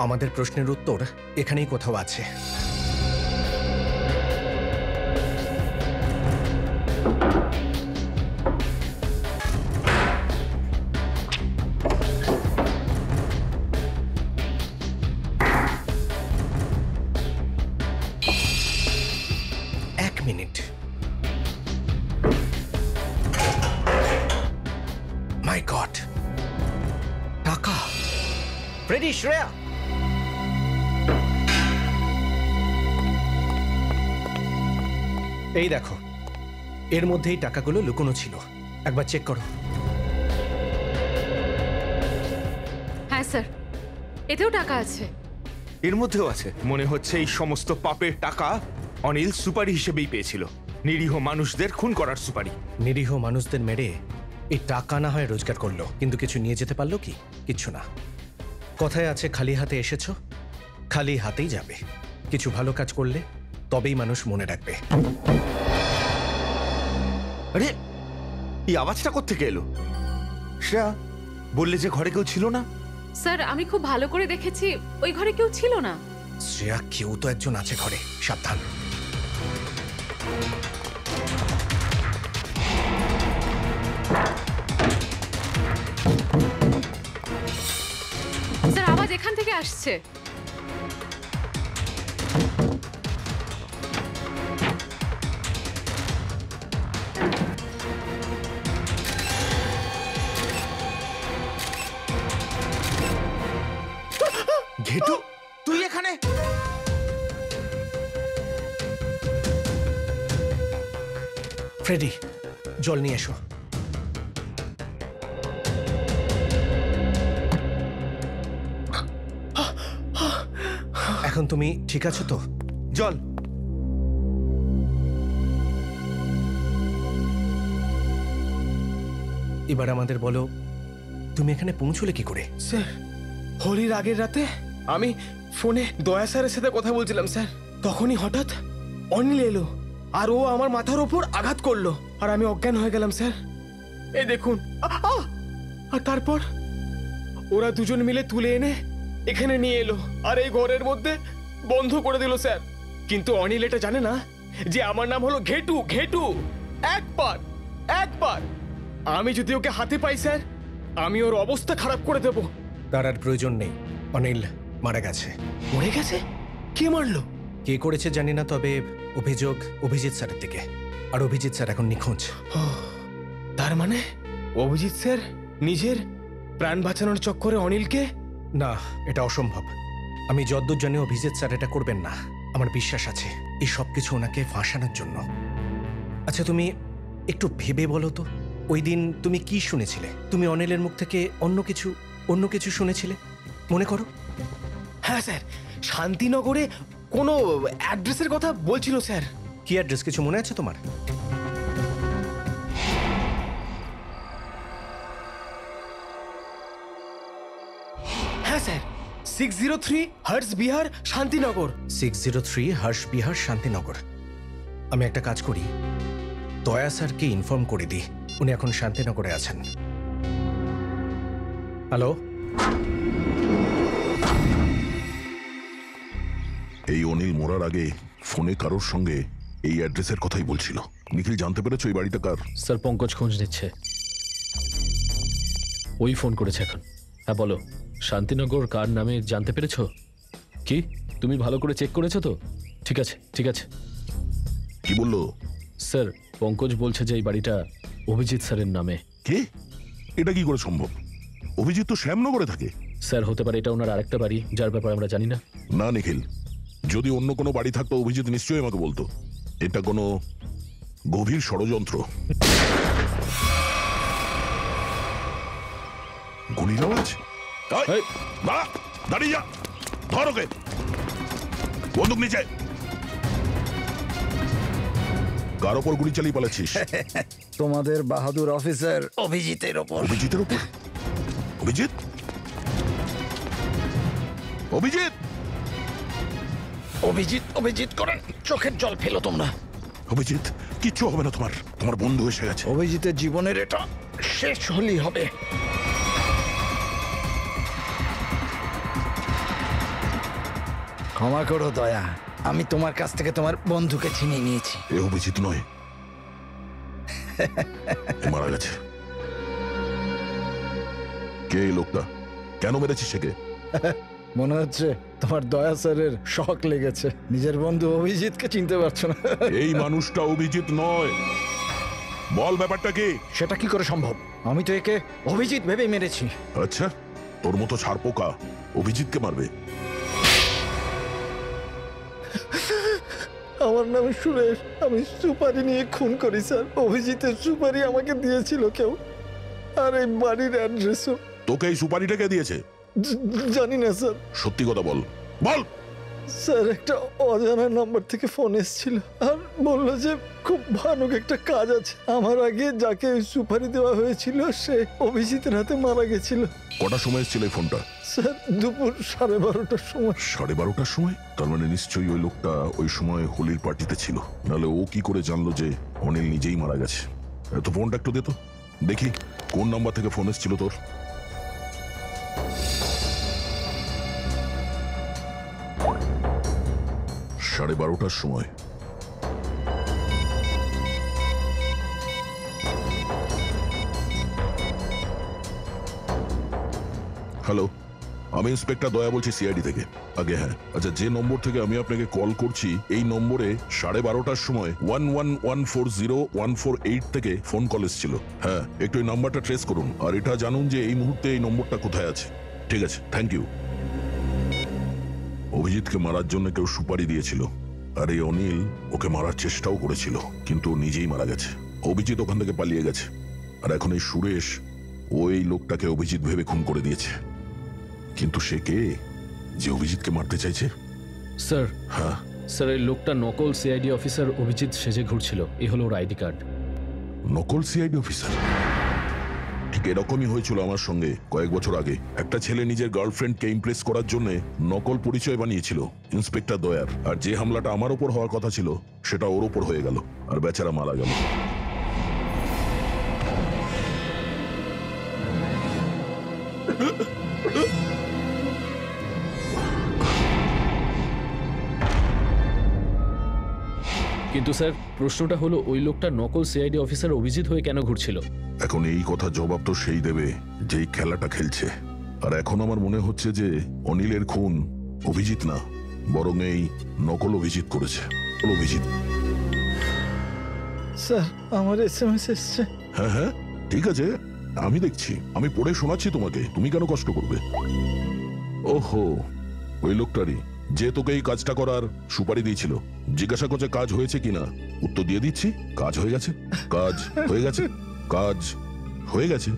আমাদের প্রশ্নের উত্তর এখানেই কোথাও আছে। এক মিনিট। মাই গড, টাকা! ফ্রেডি, শ্রেয়া, এই দেখো, এর মধ্যেই টাকাগুলো লুকোনো ছিল। একবার চেক করো। হ্যাঁ স্যার, এতেও টাকা আছে। এর মধ্যেও আছে। মনে হচ্ছে এই সমস্ত পাপের টাকা অনিল সুপারি হিসেবেই পেয়েছিল। নিরীহ মানুষদের খুন করার সুপারি। নিরীহ মানুষদের মেরে এই টাকা না হয় রোজগার করলো, কিন্তু কিছু নিয়ে যেতে পারলো কি? কিচ্ছু না। কথায় আছে, খালি হাতে এসেছো, খালি হাতেই যাবে। কিছু ভালো কাজ করলে তবেই মানুষ মনে রাখবে। আরে, এই আওয়াজটা কোত্থেকে এলো? শ্রেয়া, বললে যে ঘরে কেউ ছিল না। স্যার আমি খুব ভালো করে দেখেছি, ওই ঘরে কেউ ছিল না। শ্রেয়া, কেউ তো একজন আছে ঘরে, সাবধান। স্যার আওয়াজ এখান থেকে আসছে। ঘেটু, তুই এখানে? ফ্রেডি, জল নিয়ে এসো। এখন তুমি ঠিক আছো তো? জল। এবার আমাদের বলো, তুমি এখানে পৌঁছলে কি করে? স্যার, হোলির আগের রাতে আমি ফোনে দয়া স্যারের সাথে কথা বলছিলাম স্যার। তখনই হঠাৎ অনিল এলো আর ও আমার মাথার ওপর আঘাত করলো আর আমি অজ্ঞান হয়ে গেলাম স্যার। এই দেখুন। আর তারপর ওরা দুজন মিলে তুলে এনে এখানে নিয়ে এলো আর এই ঘরের মধ্যে বন্ধ করে দিল স্যার। কিন্তু অনিল এটা জানে না যে আমার নাম হলো ঘেটু। ঘেটু একবার আমি যদি ওকে হাতে পাই স্যার, আমি ওর অবস্থা খারাপ করে দেব। তার আর প্রয়োজন নেই, অনিল মারা গেছে। মরে গেছে? কে মারলো? কে করেছে জানি না, তবে অভিযোগ অভিজিৎ স্যারের দিকে। আর অভিজিৎ স্যার এখন নিখোঁজ। তার মানে অভিজিৎ স্যার নিজের প্রাণ বাঁচানোর চক্করে অনিলকে? না, এটা অসম্ভব। আমি যদ্দূর জানি অভিজিৎ স্যার এটা করবেন না। আমার বিশ্বাস আছে এই সব কিছু ওনাকে ফাঁসানোর জন্য। আচ্ছা, তুমি একটু ভেবে বলো তো, ওই দিন তুমি কি শুনেছিলে? তুমি অনিলের মুখ থেকে অন্য কিছু শুনেছিলে, মনে করো? হ্যাঁ স্যার, শান্তিনগরে কোনো অ্যাড্রেসের কথা বলছিল স্যার। কি অ্যাড্রেস, কিছু মনে আছে তোমার? হ্যাঁ স্যার, 603 হর্ষ বিহার, শান্তিনগর। 603 হর্ষ বিহার, শান্তিনগর। আমি একটা কাজ করি, দয়া স্যারকে ইনফর্ম করে দিই। উনি এখন শান্তিনগরে আছেন। হ্যালো, এই অনিল মরার আগে ফোনে কারোর সঙ্গে এই অ্যাড্রেসের কথাই বলছিল। নিখিল, জানতে পেরেছো এই বাড়িটা কার? স্যার পঙ্কজ খোঁজ নিচ্ছে, ওই ফোন করেছে এখন। হ্যাঁ বলো, শান্তিনগর কার নামে জানতে পেরেছো? কি তুমি ভালো করে চেক করেছো তো? ঠিক আছে ঠিক আছে। কি বললো? স্যার পঙ্কজ বলছে যে এই বাড়িটা অভিজিৎ স্যারের নামে। কে? এটা কি করে সম্ভব? অভিজিৎ তো শ্যামনগরে থাকে। স্যার হতে পারে এটা ওনার আরেকটা বাড়ি, যার ব্যাপারে আমরা জানি না। না নিখিল, যদি অন্য কোনো বাড়ি থাকতো অভিজিৎ নিশ্চয়ই আমাকে বলতো। এটা কোনো গভীর ষড়যন্ত্র। গুলির আওয়াজ? দাঁড়িয়ে যা, ধর ওকে, বন্দুক নিচে। কার ওপর গুলি চালিয়ে পালাচ্ছিস? তোমাদের বাহাদুর অফিসার অভিজিতের ওপর। অভিজিতের ওপর? অভিজিৎ? অভিজিৎ, অভিজিৎ অভিজিৎ করে চোখের জল ফেলো তোমরা। অভিজিৎ, কিচ্ছু হবে না তোমার। তোমার বন্ধু এসে গেছে। অভিজিতের জীবনের এটা শেষ হলেই হবে। ক্ষমা করো দয়া, আমি তোমার কাছ থেকে তোমার বন্ধুকে ছিনিয়ে নিয়েছি। এ অভিজিৎ নয়, এ মারা গেছে। কে এই লোকটা? কেন মেরেছিস সেকে? মনে হচ্ছে তোমার দয়া স্যারের শক লেগেছে, নিজের বন্ধু অভিজিৎকে চিনতে পারছো না। এই মানুষটা অভিজিৎ নয়। বল ব্যাপারটা কি? সেটা কি করে সম্ভব? আমি তো একে অভিজিৎ ভেবেই মেরেছি। আচ্ছা, তোর মতো ছাড়পোকা অভিজিৎকে মারবে? আমার নাম সুরেশ, আমি সুপারি নিয়ে খুন করি স্যার। অভিজিতের সুপারি আমাকে দিয়েছিল কেউ, আর এই বাড়ির অ্যাড্রেসও। তোকে এই সুপারিটা কে দিয়েছে? জানি না স্যার। সত্যি কথা বল, বল। স্যার, একটা অজানা নাম্বার থেকে ফোন এসেছিল আর বলল যে খুব ভয়ানক একটা কাজ আছে। আমার আগে যাকে ওই সুপারি দেওয়া হয়েছিল সে অভিজিতের হাতে মারা গেছিল। কটার সময় এসেছিল এই ফোনটা? স্যার, দুপুর 12:30টার সময়। 12:30টার সময়? তার মানে নিশ্চয়ই ওই লোকটা ওই সময় হোলির পার্টিতে ছিল, নাহলে ও কি করে জানলো যে অনিল নিজেই মারা গেছে? এত ফোনটা একটু দে তো দেখি, কোন নাম্বার থেকে ফোন এসেছিল তোর। সাড়ে 12টার সময়। হ্যালো, আমি ইন্সপেক্টর দয়া বলছি সিআইডি থেকে। আগে হ্যাঁ, আচ্ছা, যে নম্বর থেকে আমি আপনাকে কল করছি এই নম্বরে 12:30টার সময় 11140148 থেকে ফোন কল এসেছিল। হ্যাঁ, একটু এই নাম্বারটা ট্রেস করুন আর এটা জানুন যে এই মুহূর্তে এই নম্বরটা কোথায় আছে। ঠিক আছে, থ্যাংক ইউ। অভিজিৎকে মারার জন্য কেউ সুপারি দিয়েছিল, আর এই অনিল ওকে মারার চেষ্টাও করেছিল, কিন্তু ও নিজেই মারা গেছে। অভিজিৎ ওখান থেকে পালিয়ে গেছে, আর এখন এই সুরেশ ও এই লোকটাকে অভিজিৎ ভেবে খুন করে দিয়েছে। কিন্তু সে কে যে অভিজিৎকে মারতে চাইছে? স্যার, হ্যাঁ স্যার, এই লোকটা নকল সিআইডি অফিসার অভিজিৎ সেজে ঘুরছিল। এই হলো ওর আইডি কার্ড। নকল সিআইডি অফিসার? ঠিক এরকমই হয়েছিল আমার সঙ্গে কয়েক বছর আগে। একটা ছেলে নিজের গার্লফ্রেন্ডকে ইমপ্রেস করার জন্য নকল পরিচয় বানিয়েছিল ইন্সপেক্টর দয়ার, আর যে হামলাটা আমার ওপর হওয়ার কথা ছিল সেটা ওর ওপর হয়ে গেল, আর বেচারা মারা গেল। কিন্তু স্যার, প্রশ্নটা হলো ওই লোকটা নকল সিআইডি অফিসার অভিজিৎ হয়ে কেন ঘুরছিল? এখন এই কথা জবাব তো সেই দেবে যেই খেলাটা খেলছে। আর এখন আমার মনে হচ্ছে যে অনিলের খুন অভিজিৎ না, বরং এই নকল অভিজিৎ করেছে। অভিজিৎ। স্যার, আমার এসএমএস এসছে। হ্যাঁ হ্যাঁ, ঠিক আছে, আমি দেখছি, আমি পড়ে শোনাচ্ছি তোমাকে, তুমি কেন কষ্ট করবে? ওহো, ওই লোকটারই, যে তোকে এই কাজটা করার সুপারি দিয়েছিল। জিজ্ঞাসা করছে কাজ হয়েছে কিনা, উত্তর দিয়ে দিচ্ছি কাজ হয়ে গেছে। কাজ হয়ে গেছে, কাজ হয়ে গেছে।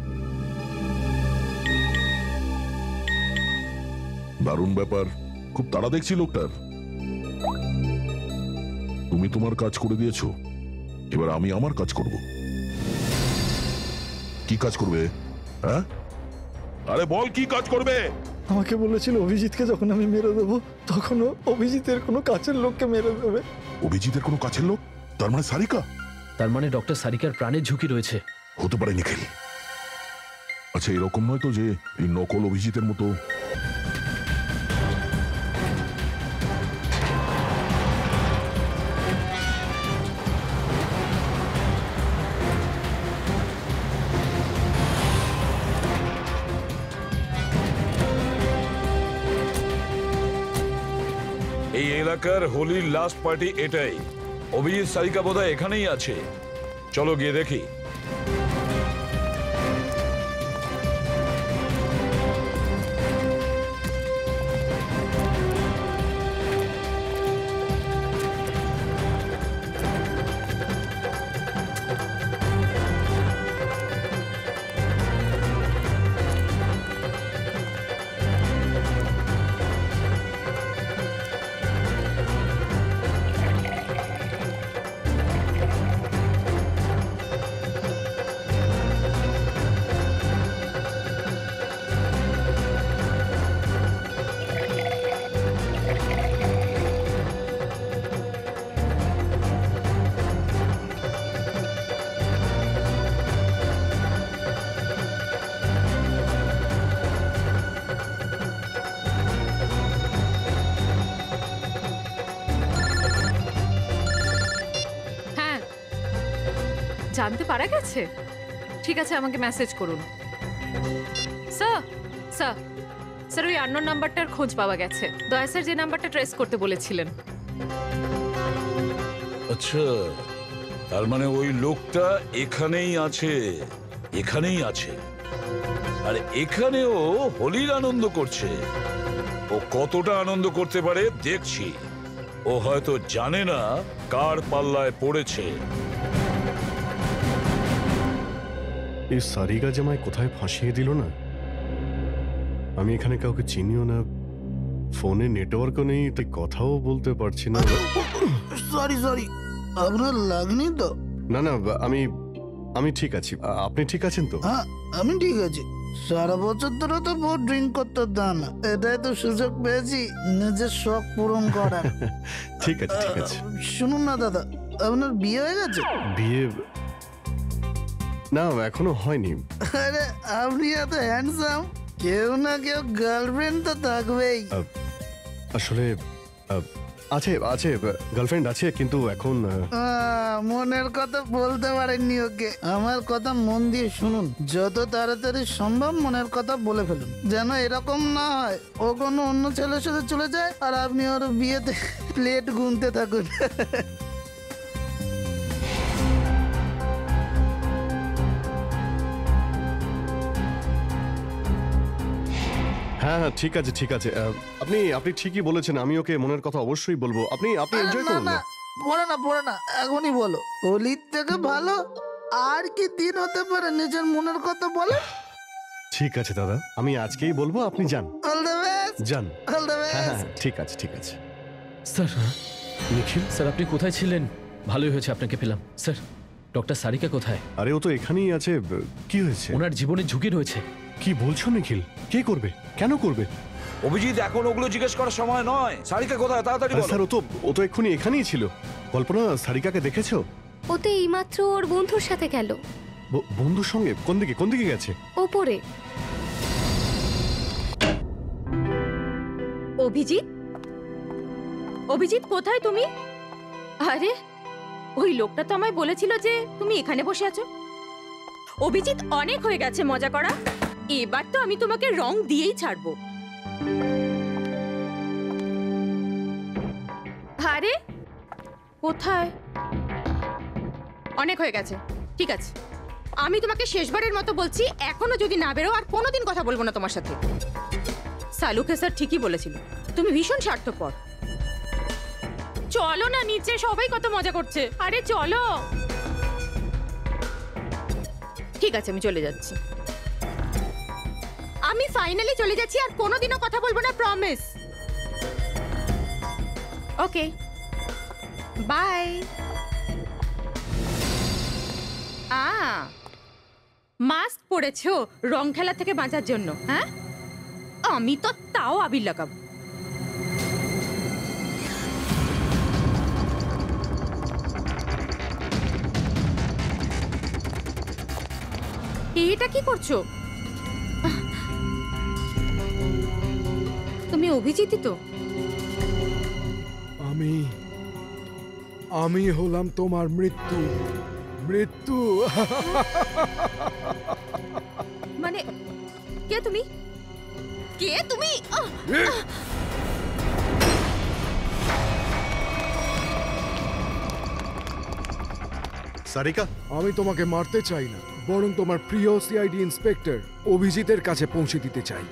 দারুণ ব্যাপার, খুব তাড়া দেখছি লোকটার। তুমি তোমার কাজ করে দিয়েছো, এবার আমি আমার কাজ করব। কি কাজ করবে? হ্যাঁ, আরে বল, কি কাজ করবে? আমাকে বলেছিল অভিজিৎকে যখন আমি মেরে দেবো তখনও অভিজিতের কোনো কাছের লোককে মেরে দেবে। অভিজিতের কোনো কাছের লোক? তার মানে সারিকা? তার মানে ডক্টর সারিকার প্রাণের ঝুঁকি রয়েছে। হতে পারে নিখিল। আচ্ছা, এরকম নয় তো যে এই নকল অভিজিতের মতো এই এলাকার হোলির লাস্ট পার্টি এটাই। অভিজিৎ সারিকা বোধহয় এখানেই আছে, চলো গিয়ে দেখি। জানতে পারা গেছে? ঠিক আছে, আমাকে মেসেজ করুন। স্যার স্যার স্যার, ওই আননোন নাম্বারটার খোঁজ পাওয়া গেছে। দয়া স্যার যে নাম্বারটা ট্রেস করতে বলেছিলেন। আচ্ছা, তার মানে ওই লোকটা এখানেই আছে, এখানেই আছে, আর এখানেও হোলির আনন্দ করছে। ও কতটা আনন্দ করতে পারে দেখছি। ও হয়তো জানে না কার পাল্লায় পড়েছে। এই সারিকা যে আমায় কোথায় ফাঁসিয়ে দিল না। আমি এখানে কাউকে চিনিও না, ফোনে নেটওয়ার্কও নেই, তাই কথাও বলতে পারছি না। সরি সরি, আপনার লাগনি তো? না না, আমি ঠিক আছি। আপনি ঠিক আছেন তো? হ্যাঁ, আমি ঠিক আছি। সারা বছর ধরে তো বহু ড্রিঙ্ক করতে দান, এটাই তো সুযোগ পেয়েছি নিজের শখ পূরণ করার। ঠিক আছে ঠিক আছে। শুনুন না দাদা, আপনার বিয়ে হয়ে গেছে? বিয়ে না, এখনো হয়নি। আরে আপনি এত হ্যান্ডসাম, কেউ না কেউ গার্লফ্রেন্ড তো থাকবেই। আসলে আছে আছে, গার্লফ্রেন্ড আছে, কিন্তু এখন মনের কথা বলতে পারেননি ওকে। আমার কথা মন দিয়ে শুনুন, যত তাড়াতাড়ি সম্ভব মনের কথা বলে ফেলুন, যেন এরকম না হয় ও কোনো অন্য ছেলের সাথে চলে যায় আর আপনি ওর বিয়েতে প্লেট গুনতে থাকুন। হ্যাঁ হ্যাঁ, ঠিক আছে ঠিক আছে। আপনি ঠিকই বলেছেন, আমি ওকে মনের কথা অবশ্যই বলবো। আপনি এনজয় করুন না। পড়ে না, এখনই বলো। হোলির থেকে ভালো আর কি দিন হতে পারে নিজের মনের কথা বলে? ঠিক আছে দাদা, আমি আজকেই বলবো, আপনি যান। All the best. যান। অল দ্য হ্যাঁ বেস্ট। হ্যাঁ, ঠিক আছে ঠিক আছে। স্যার, নিখিল স্যার আপনি কোথায় ছিলেন? ভালোই হয়েছে আপনাকে পেলাম। স্যার, ডক্টর সারিকা কোথায়? আরে ও তো এখানেই আছে। কি হয়েছে? ওনার জীবনের ঝুঁকি রয়েছে। কি বলছো নিখিল? কে করবে? কেন করবে? অভিজিৎ, এখন ওগুলো জিজ্ঞেস করার সময় নয়। সারিকা কোথায়, তাড়াতাড়ি বলো। স্যার, ও তো এক্ষুনি এখানেই ছিল। কল্পনা, সারিকাকে দেখেছো? ও তো এইমাত্র ওর বন্ধুর সাথে গেল। বন্ধুর সঙ্গে? কোন দিকে গেছে? ওপরে। অভিজিৎ, অভিজিৎ কোথায় তুমি? আরে ওই লোকটা তো আমায় বলেছিল যে তুমি এখানে বসে আছো। অভিজিৎ, অনেক হয়ে গেছে মজা করা, এবার তো আমি তোমাকে রং দিয়েই ছাড়বো। আরে কোথায়? অনেক হয়ে গেছে, ঠিক আছে। আমি তোমাকে শেষবারের মতো বলছি, এখনো যদি না বেরো আর কোনোদিন কথা বলবো না তোমার সাথে। সালুকে স্যার ঠিকই বলেছিল, তুমি ভীষণ স্বার্থপর। চলো না নিচে, সবাই কত মজা করছে। আরে চলো। ঠিক আছে, আমি চলে যাচ্ছি। আমি ফাইনালি চলে যাচ্ছি, আর কোনোদিনও কথা বলবো না, প্রমিস। Okay, bye. মাস্ক পরেছো রং খেলা থেকে বাঁচার জন্য? হ্যাঁ, আমি তো তাও আবির লাগাবো। এটা কি করছো? তুমি অভিজিৎই তো? আমি হলাম তোমার মৃত্যু। মানে কে তুমি? সারিকা, আমি তোমাকে মারতে চাই না, বরং তোমার প্রিয় সিআইডি ইন্সপেক্টর অভিজিতের কাছে পৌঁছে দিতে চাই।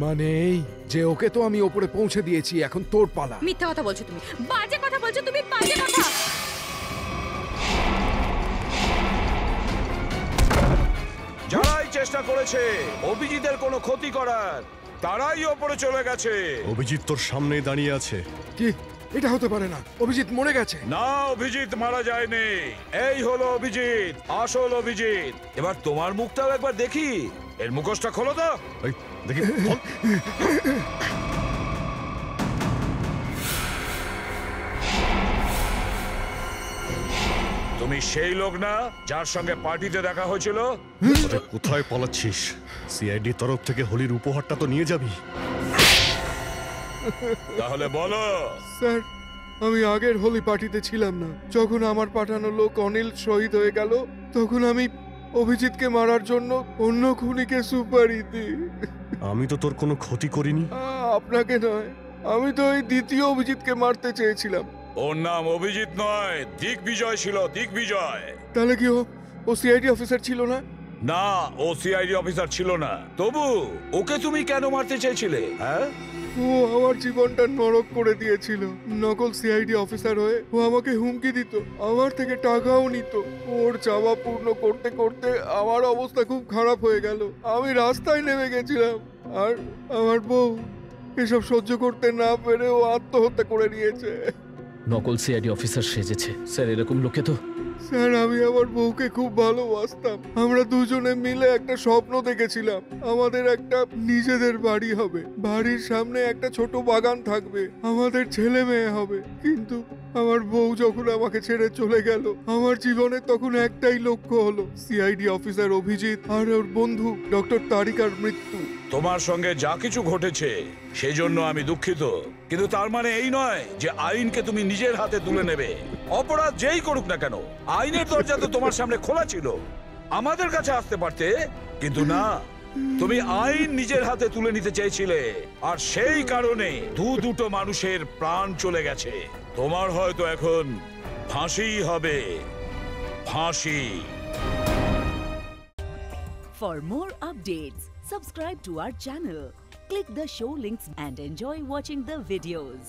মানে এই যে ওকে তো আমি ওপরে পৌঁছে দিয়েছি, এখন তোর পালা। মিথ্যা কথা বলছো তুমি, বাজে কথা বলছো তুমি, বাজে কথা। যারাই চেষ্টা করেছে অভিজিতের কোনো ক্ষতি করার, তারাই ওপরে চলে গেছে। অভিজিৎ তোর সামনে দাঁড়িয়ে আছে। কি? এটা হতে পারে না, অভিজিৎ মরে গেছে। না, অভিজিৎ মারা যায়নি। এই হলো অভিজিৎ, আসল অভিজিৎ। এবার তোমার মুখটাও একবার দেখি। এর মুখোশটা খোলো তো। দেখি। তুমি সেই লোক না যার সঙ্গে পার্টিতে দেখা হয়েছিল? কোথায় পালাচ্ছিস? সিআইডি তরফ থেকে হোলির উপহারটা তো নিয়ে যাবি। তাহলে বলো। স্যার, আমি আগের হোলি পার্টিতে ছিলাম না। যখন আমার পাঠানো লোক অনিল শহীদ হয়ে গেল, তখন আমি অভিজিৎকে মারার জন্য অন্য খুনিকে সুপারি দিই। আমি তো তোর কোনো ক্ষতি করিনি। আপনাকে নয়, আমি তো এই দ্বিতীয় অভিজিৎকে মারতে চেয়েছিলাম। ওর নাম অভিজিৎ নয়, দিগ্বিজয় ছিল, দিগ্বিজয়। তাহলে কি ও সিআইডি অফিসার ছিল না? না, ও সিআইডি অফিসার ছিল না। তবু ওকে তুমি কেন মারতে চেয়েছিলে? হ্যাঁ, ও আমার জীবনটা নরক করে দিয়েছিল। নকল সিআইডি অফিসার হয়ে ও আমাকে হুমকি দিত, আমার থেকে টাকাও নিত। ওর চাওয়া পূর্ণ করতে করতে আমার অবস্থা খুব খারাপ হয়ে গেল। আমি রাস্তায় নেমে গেছিলাম, আর আমার বউ এসব সহ্য করতে না পেরে ও আত্মহত্যা করে নিয়েছে। নকল সিআইডি অফিসার সেজেছে স্যার, এরকম লোকে তো। স্যার, আমি আমার বউকে খুব ভালোবাসতাম। আমরা দুজনে মিলে একটা স্বপ্ন দেখেছিলাম, আমাদের একটা নিজেদের বাড়ি হবে, বাড়ির সামনে একটা ছোট বাগান থাকবে, আমাদের ছেলে মেয়ে হবে। কিন্তু আমার বউ যখন আমাকে ছেড়ে চলে গেল, আমার জীবনে তখন একটাই লক্ষ্য হলো সিআইডি অফিসার অভিজিৎ আর ওর বন্ধু ডক্টর তারিকার মৃত্যু। তোমার সঙ্গে যা কিছু ঘটেছে সেজন্য আমি দুঃখিত, কিন্তু তার মানে এই নয় যে আইনকে তুমি নিজের হাতে তুলে নেবে। অপরাধ যেই করুক না কেন, আইনের দরজা তো তোমার সামনে খোলা ছিল, আমাদের কাছে আসতে পারতে। কিন্তু না, তুমি আইন নিজের হাতে তুলে নিতে চেয়েছিলে, আর সেই কারণে দুটো মানুষের প্রাণ চলে গেছে। তোমার হয়তো এখন ফাঁসিই হবে, ফাঁসি। For more updates, subscribe to our channel, click the show links and enjoy watching the videos.